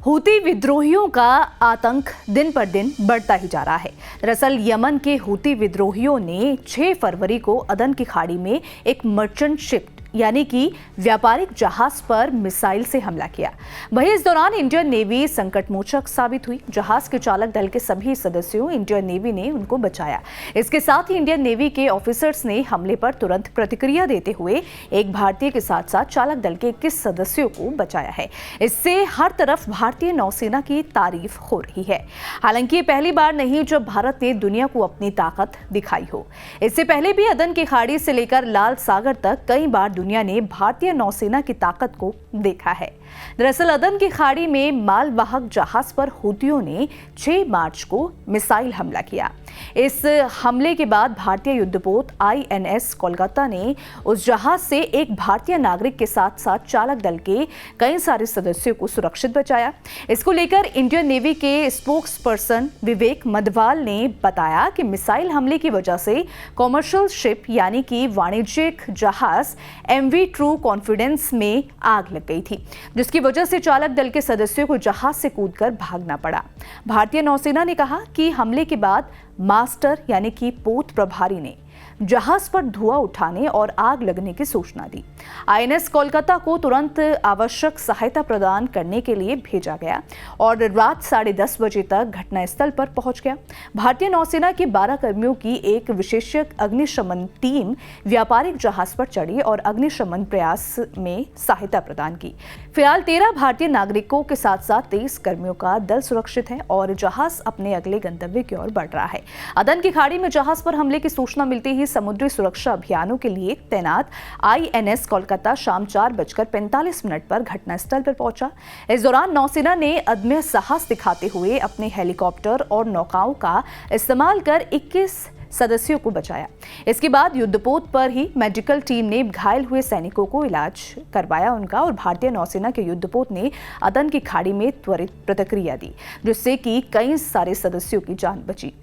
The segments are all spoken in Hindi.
हूती विद्रोहियों का आतंक दिन पर दिन बढ़ता ही जा रहा है। दरअसल यमन के हूती विद्रोहियों ने 6 फरवरी को अदन की खाड़ी में एक मर्चेंट शिप यानी कि व्यापारिक जहाज पर मिसाइल से हमला किया। वहीं इस दौरान इंडियन नेवी संकटमोचक साबित हुई। जहाज के चालक दल के सभी सदस्यों इंडियन नेवी ने उनको बचाया। इसके साथ ही इंडियन नेवी के ऑफिसर्स ने हमले पर तुरंत प्रतिक्रिया देते हुए एक भारतीय के साथ साथ चालक दल के 21 सदस्यों को बचाया है। इससे हर तरफ भारतीय नौसेना की तारीफ हो रही है। हालांकि ये पहली बार नहीं जब भारत ने दुनिया को अपनी ताकत दिखाई हो। इससे पहले भी अदन की खाड़ी से लेकर लाल सागर तक कई बार दुनिया ने भारतीय नौसेना की ताकत को देखा है। दरअसल अदन की खाड़ी में मालवाहक जहाज पर हूतियों ने 6 मार्च को मिसाइल हमला किया। इस हमले के बाद भारतीय युद्धपोत INS कोलकाता ने उस जहाज से एक भारतीय नागरिक के साथ साथ चालक दल के कई सारे सदस्यों को सुरक्षित बचाया। इसको लेकर इंडियन नेवी के स्पोक्स पर्सन विवेक मधवाल ने बताया कि मिसाइल हमले की वजह से कॉमर्शियल शिप यानी कि वाणिज्यिक जहाज MV ट्रू कॉन्फिडेंस में आग लग गई थी, जिसकी वजह से चालक दल के सदस्यों को जहाज से कूदकर भागना पड़ा। भारतीय नौसेना ने कहा कि हमले के बाद मास्टर यानी कि पोत प्रभारी ने जहाज पर धुआं उठाने और आग लगने की सूचना दी। INS कोलकाता को तुरंत आवश्यक सहायता प्रदान करने के लिए भेजा गया और रात 10:30 बजे तक घटनास्थल पर पहुंच गया। भारतीय नौसेना के 12 कर्मियों की एक विशेषज्ञ अग्निशमन टीम व्यापारिक जहाज पर चढ़ी और अग्निशमन प्रयास में सहायता प्रदान की। फिलहाल 13 भारतीय नागरिकों के साथ साथ 23 कर्मियों का दल सुरक्षित है और जहाज अपने अगले गंतव्य की ओर बढ़ रहा है। अदन की खाड़ी में जहाज पर हमले की सूचना मिलते ही समुद्री सुरक्षा अभियानों के लिए तैनात INS कोलकाता शाम 4:45 पर घटनास्थल पर पहुंचा। इस दौरान नौसेना ने अदम्य साहस दिखाते हुए अपने हेलीकॉप्टर और नौकाओं का इस्तेमाल कर 21 सदस्यों को बचाया। इसके बाद युद्धपोत पर ही मेडिकल टीम ने घायल हुए सैनिकों को इलाज करवाया और भारतीय नौसेना के युद्धपोत ने अदन की खाड़ी में त्वरित प्रतिक्रिया दी, जिससे कि कई सारे सदस्यों की जान बची।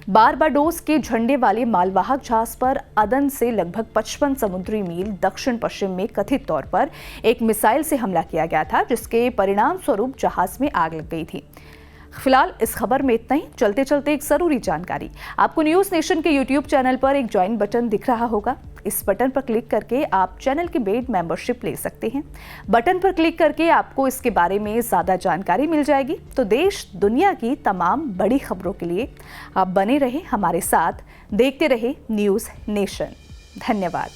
बारबाडोस के झंडे वाले मालवाहक जहाज पर अदन से लगभग 55 समुद्री मील दक्षिण पश्चिम में कथित तौर पर एक मिसाइल से हमला किया गया था, जिसके परिणाम स्वरूप जहाज में आग लग गई थी। फिलहाल इस खबर में इतना ही। चलते चलते एक जरूरी जानकारी, आपको न्यूज नेशन के YouTube चैनल पर एक ज्वाइन बटन दिख रहा होगा। इस बटन पर क्लिक करके आप चैनल की पेड मेंबरशिप ले सकते हैं। बटन पर क्लिक करके आपको इसके बारे में ज्यादा जानकारी मिल जाएगी। तो देश दुनिया की तमाम बड़ी खबरों के लिए आप बने रहे हमारे साथ, देखते रहे न्यूज नेशन। धन्यवाद।